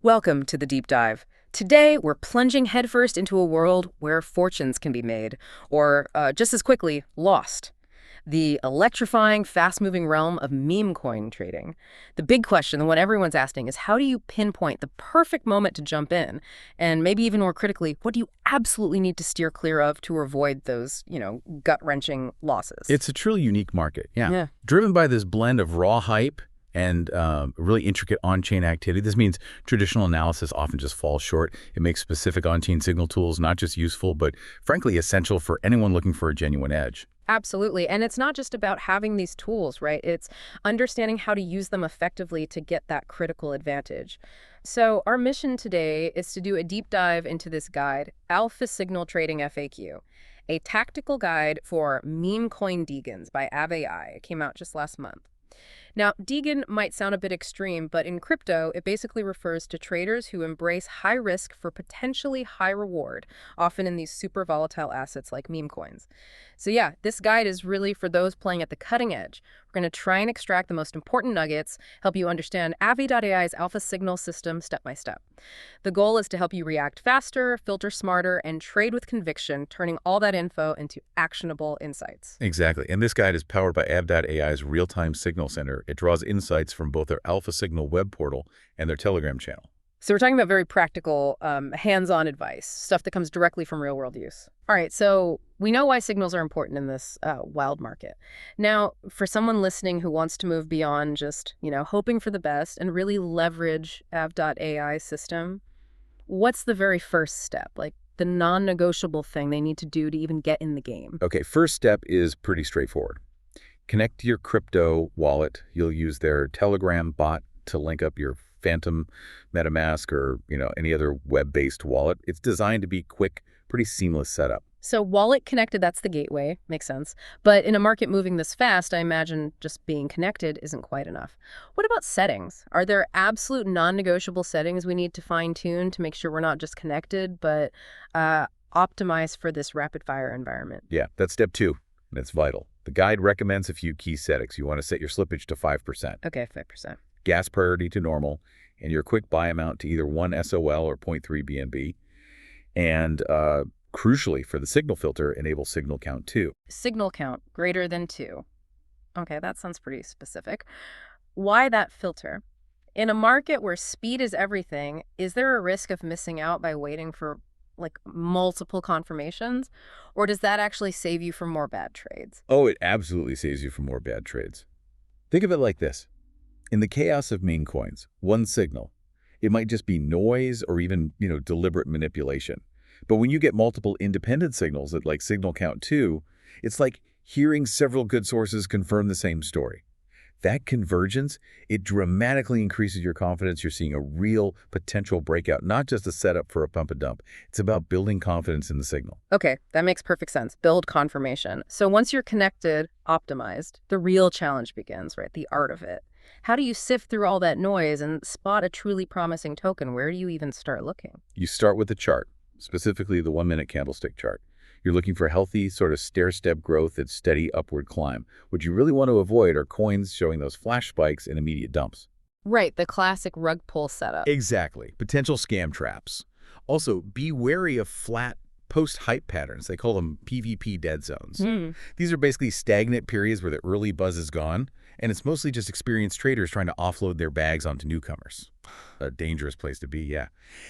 Welcome to the Deep Dive. Today, we're plunging headfirst into a world where fortunes can be made, or just as quickly, lost. The electrifying, fast-moving realm of meme coin trading. The big question, the one everyone's asking, is how do you pinpoint the perfect moment to jump in? And maybe even more critically, what do you absolutely need to steer clear of to avoid those, gut-wrenching losses? It's a truly unique market, yeah. Yeah. Driven by this blend of raw hype and really intricate on-chain activity. This means traditional analysis often just falls short. It makes specific on-chain signal tools not just useful, but frankly essential for anyone looking for a genuine edge. Absolutely. And it's not just about having these tools, right? It's understanding how to use them effectively to get that critical advantage. So our mission today is to do a deep dive into this guide, Alpha Signal Trading FAQ, a tactical guide for meme coin deegans by Ave.ai. It came out just last month. Now, deegan might sound a bit extreme, but in crypto, it basically refers to traders who embrace high risk for potentially high reward, often in these super volatile assets like meme coins. So yeah, this guide is really for those playing at the cutting edge. We're going to try and extract the most important nuggets, help you understand Ave.ai's alpha signal system step by step. The goal is to help you react faster, filter smarter, and trade with conviction, turning all that info into actionable insights. Exactly. And this guide is powered by Ave.ai's real-time signal center. It draws insights from both their Alpha Signal web portal and their Telegram channel. So we're talking about very practical, hands-on advice, stuff that comes directly from real-world use. All right, so we know why signals are important in this wild market. Now, for someone listening who wants to move beyond just, hoping for the best and really leverage Ave.ai system, what's the very first step? Like the non-negotiable thing they need to do to even get in the game? Okay, first step is pretty straightforward. Connect to your crypto wallet. You'll use their Telegram bot to link up your Phantom, MetaMask, or any other web-based wallet. It's designed to be quick, pretty seamless setup. So wallet connected, that's the gateway. Makes sense. But in a market moving this fast, I imagine just being connected isn't quite enough. What about settings? Are there absolute non-negotiable settings we need to fine-tune to make sure we're not just connected, but optimized for this rapid-fire environment? Yeah, that's step 2, and it's vital. The guide recommends a few key settings. You want to set your slippage to 5%. Okay, 5%. Gas priority to normal, and your quick buy amount to either 1 SOL or zero point 0.3 BNB. And crucially, for the signal filter, enable signal count 2. Signal count greater than 2. Okay, that sounds pretty specific. Why that filter? In a market where speed is everything, is there a risk of missing out by waiting for multiple confirmations? Or does that actually save you from more bad trades? Oh, it absolutely saves you from more bad trades. Think of it like this. In the chaos of meme coins, one signal, it might just be noise or even, deliberate manipulation. But when you get multiple independent signals at like signal count 2, it's like hearing several good sources confirm the same story. That convergence, it dramatically increases your confidence you're seeing a real potential breakout, not just a setup for a pump and dump. It's about building confidence in the signal. Okay, that makes perfect sense. Build confirmation. So once you're connected, optimized, the real challenge begins, right? The art of it. How do you sift through all that noise and spot a truly promising token? Where do you even start looking? You start with the chart, specifically the 1-minute candlestick chart. You're looking for healthy sort of stair-step growth and steady upward climb. What you really want to avoid are coins showing those flash spikes and immediate dumps. Right, the classic rug pull setup. Exactly. Potential scam traps. Also, be wary of flat post-hype patterns. They call them PVP dead zones. These are basically stagnant periods where the early buzz is gone, and it's mostly just experienced traders trying to offload their bags onto newcomers. A dangerous place to be, yeah.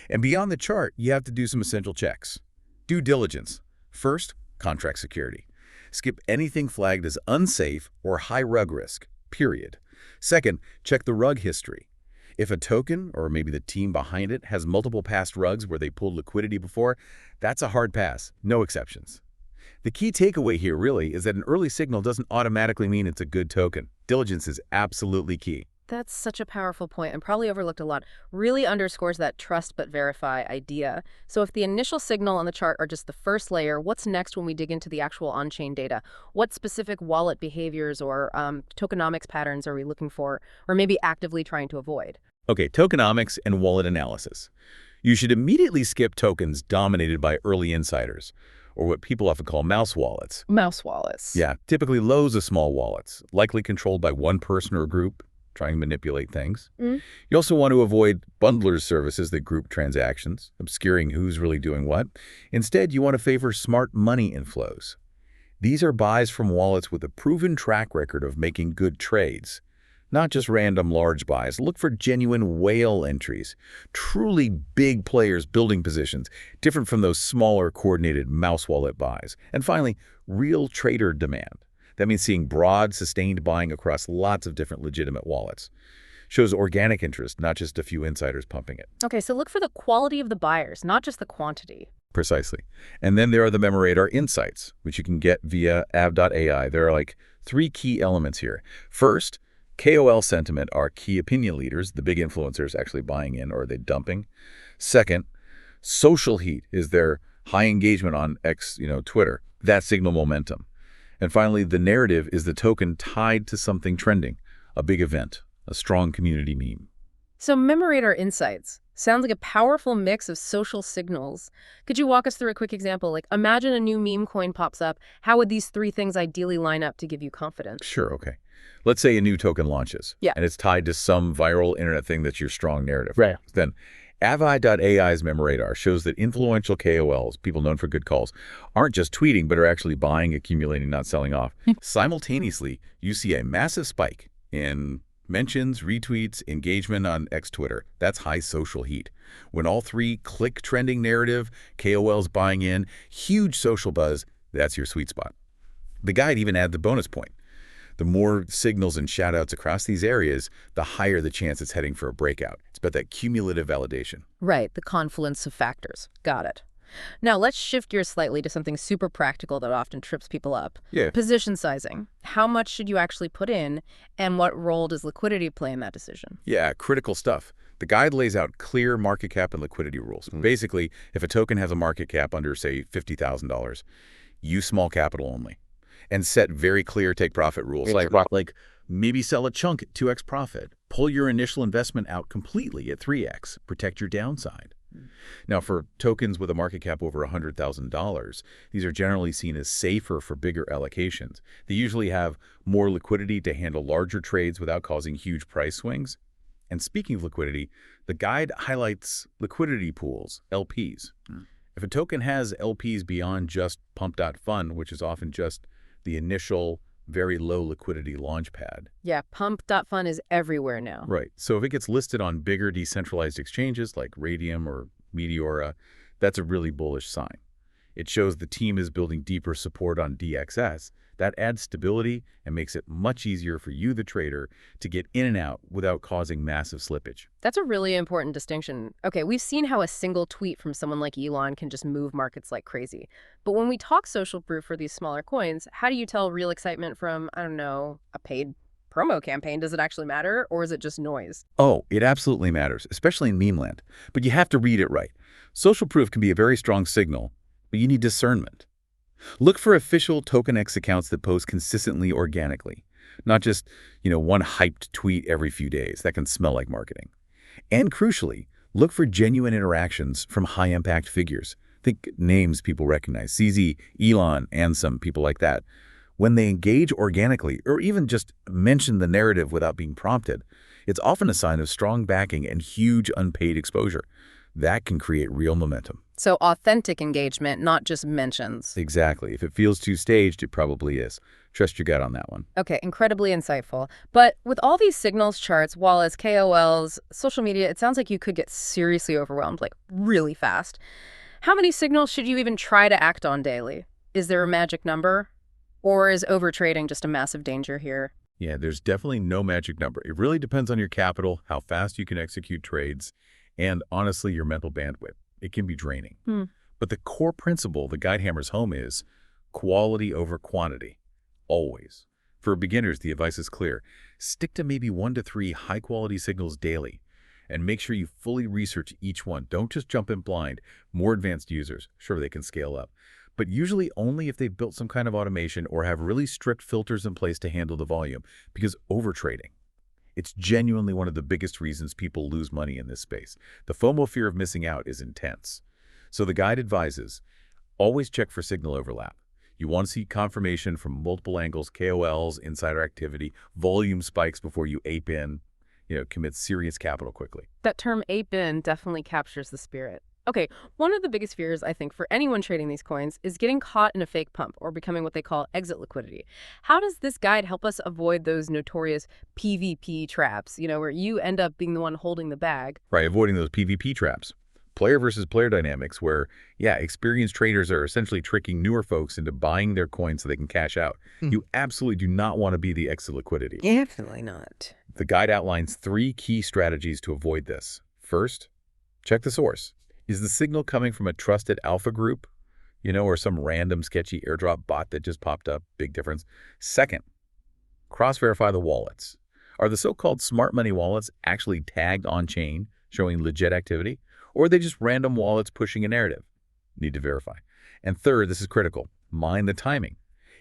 And beyond the chart, you have to do some essential checks. Due diligence. First, contract security. Skip anything flagged as unsafe or high rug risk, period. Second, check the rug history. If a token, or maybe the team behind it, has multiple past rugs where they pulled liquidity before, that's a hard pass, no exceptions. The key takeaway here really is that an early signal doesn't automatically mean it's a good token. Diligence is absolutely key. That's such a powerful point and probably overlooked a lot. Really underscores that trust but verify idea. So if the initial signal on the chart are just the first layer, what's next when we dig into the actual on-chain data? What specific wallet behaviors or tokenomics patterns are we looking for or maybe actively trying to avoid? Okay, tokenomics and wallet analysis. You should immediately skip tokens dominated by early insiders, or what people often call mouse wallets. Mouse wallets. Yeah, typically loads of small wallets, likely controlled by one person or group. trying to manipulate things. Mm. You also want to avoid bundlers services that group transactions, obscuring who's really doing what. Instead, you want to favor smart money inflows. These are buys from wallets with a proven track record of making good trades. Not just random large buys. Look for genuine whale entries, truly big players building positions, different from those smaller coordinated mouse wallet buys. And finally, real trader demand. That means seeing broad, sustained buying across lots of different legitimate wallets. Shows organic interest, not just a few insiders pumping it. Okay, so look for the quality of the buyers, not just the quantity. Precisely. And then there are the Memoradar insights, which you can get via Ave.ai. There are like 3 key elements here. First, KOL sentiment are key opinion leaders, the big influencers actually buying in or are they dumping. Second, social heat is their high engagement on X, Twitter. That signal momentum. And finally, the narrative is the token tied to something trending, a big event, a strong community meme. So Memorator Insights sounds like a powerful mix of social signals. Could you walk us through a quick example? Like, imagine a new meme coin pops up. How would these 3 things ideally line up to give you confidence? Sure, okay. Let's say a new token launches. Yeah. And it's tied to some viral internet thing that's your strong narrative. Right. Then Ave.ai's Memoradar shows that influential KOLs, people known for good calls, aren't just tweeting, but are actually buying, accumulating, not selling off. Simultaneously, you see a massive spike in mentions, retweets, engagement on X Twitter. That's high social heat. When all 3 click trending narrative, KOLs buying in, huge social buzz, that's your sweet spot. The guide even adds the bonus point. The more signals and shout-outs across these areas, the higher the chance it's heading for a breakout. It's about that cumulative validation. Right, the confluence of factors. Got it. Now, let's shift gears slightly to something super practical that often trips people up. Yeah. Position sizing. How much should you actually put in, and what role does liquidity play in that decision? Yeah, critical stuff. The guide lays out clear market cap and liquidity rules. Basically, if a token has a market cap under, say, $50,000, use small capital only. And set very clear take-profit rules. Like maybe sell a chunk at 2x profit. Pull your initial investment out completely at 3x. Protect your downside. Now, for tokens with a market cap over $100,000, these are generally seen as safer for bigger allocations. They usually have more liquidity to handle larger trades without causing huge price swings. And speaking of liquidity, the guide highlights liquidity pools, LPs. If a token has LPs beyond just pump.fund, which is often just the initial very low liquidity launch pad. Yeah, pump.fund is everywhere now. Right. So if it gets listed on bigger decentralized exchanges like Radium or Meteora, that's a really bullish sign. It shows the team is building deeper support on DXS. That adds stability and makes it much easier for you, the trader, to get in and out without causing massive slippage. That's a really important distinction. Okay, we've seen how a single tweet from someone like Elon can just move markets like crazy. But when we talk social proof for these smaller coins, how do you tell real excitement from, I don't know, a paid promo campaign? Does it actually matter, or is it just noise? Oh, it absolutely matters, especially in meme land. But you have to read it right. Social proof can be a very strong signal, but you need discernment. Look for official TokenX accounts that post consistently organically, not just, one hyped tweet every few days. That can smell like marketing. And crucially, look for genuine interactions from high-impact figures. Think names people recognize, CZ, Elon, Ansem, people like that. When they engage organically or even just mention the narrative without being prompted, it's often a sign of strong backing and huge unpaid exposure. That can create real momentum. So authentic engagement, not just mentions. Exactly. If it feels too staged, it probably is. Trust your gut on that one. Okay, incredibly insightful. But with all these signals, charts, wallets, KOLs, social media, it sounds like you could get seriously overwhelmed, like really fast. How many signals should you even try to act on daily? Is there a magic number? Or is overtrading just a massive danger here? Yeah, there's definitely no magic number. It really depends on your capital, how fast you can execute trades, and honestly, your mental bandwidth. It can be draining. But the core principle the guide hammers home is quality over quantity, always. For beginners, the advice is clear. Stick to maybe 1 to 3 high-quality signals daily, and make sure you fully research each one. Don't just jump in blind. More advanced users, sure, they can scale up, but usually only if they've built some kind of automation or have really strict filters in place to handle the volume, because overtrading, it's genuinely one of the biggest reasons people lose money in this space. The FOMO, fear of missing out, is intense. So the guide advises, always check for signal overlap. You want to see confirmation from multiple angles, KOLs, insider activity, volume spikes before you ape in. commit serious capital quickly. That term ape-in definitely captures the spirit. Okay, one of the biggest fears, I think, for anyone trading these coins is getting caught in a fake pump or becoming what they call exit liquidity. How does this guide help us avoid those notorious PvP traps, where you end up being the one holding the bag? Right, avoiding those PvP traps. Player versus player dynamics where, yeah, experienced traders are essentially tricking newer folks into buying their coins so they can cash out. You absolutely do not want to be the exit liquidity. Definitely not. The guide outlines 3 key strategies to avoid this. First, check the source. Is the signal coming from a trusted alpha group, or some random sketchy airdrop bot that just popped up? Big difference. Second, cross-verify the wallets. Are the so-called smart money wallets actually tagged on-chain, showing legit activity? Or are they just random wallets pushing a narrative? Need to verify. And third, this is critical, mind the timing.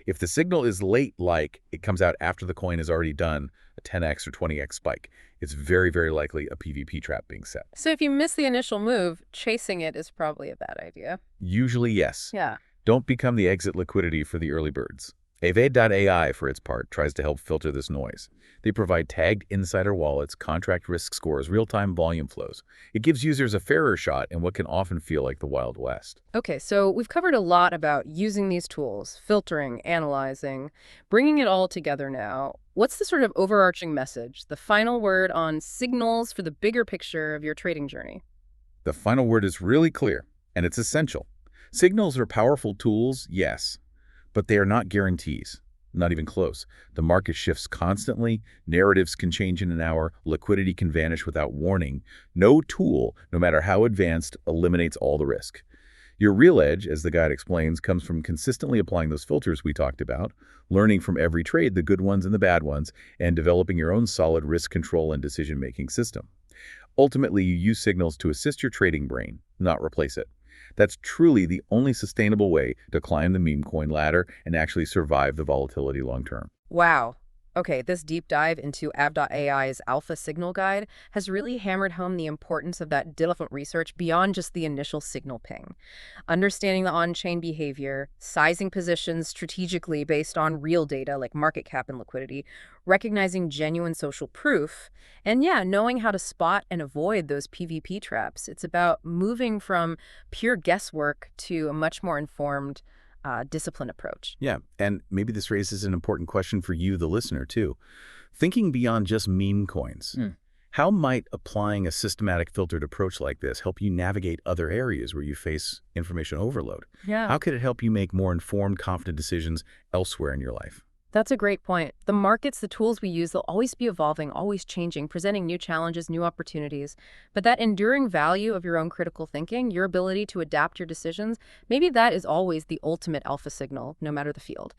If the signal is late, like it comes out after the coin has already done a 10x or 20x spike, it's very, very likely a PvP trap being set. So if you miss the initial move, chasing it is probably a bad idea. Usually, yes. Yeah. Don't become the exit liquidity for the early birds. Ave.ai, for its part, tries to help filter this noise. They provide tagged insider wallets, contract risk scores, real-time volume flows. It gives users a fairer shot in what can often feel like the Wild West. Okay, so we've covered a lot about using these tools, filtering, analyzing, bringing it all together now. What's the sort of overarching message, the final word on signals for the bigger picture of your trading journey? The final word is really clear, and it's essential. Signals are powerful tools, yes, but they are not guarantees, not even close. The market shifts constantly, narratives can change in an hour, liquidity can vanish without warning. No tool, no matter how advanced, eliminates all the risk. Your real edge, as the guide explains, comes from consistently applying those filters we talked about, learning from every trade, the good ones and the bad ones, and developing your own solid risk control and decision-making system. Ultimately, you use signals to assist your trading brain, not replace it. That's truly the only sustainable way to climb the meme coin ladder and actually survive the volatility long term. Wow. Okay, this deep dive into Ave.ai's Alpha Signal Guide has really hammered home the importance of that diligent research beyond just the initial signal ping. Understanding the on-chain behavior, sizing positions strategically based on real data like market cap and liquidity, recognizing genuine social proof, and yeah, knowing how to spot and avoid those PvP traps. It's about moving from pure guesswork to a much more informed disciplined approach. Yeah, and maybe this raises an important question for you, the listener, too. Thinking beyond just meme coins, how might applying a systematic filtered approach like this help you navigate other areas where you face information overload? Yeah. How could it help you make more informed, confident decisions elsewhere in your life? That's a great point. The markets, the tools we use, they'll always be evolving, always changing, presenting new challenges, new opportunities. But that enduring value of your own critical thinking, your ability to adapt your decisions, maybe that is always the ultimate alpha signal, no matter the field.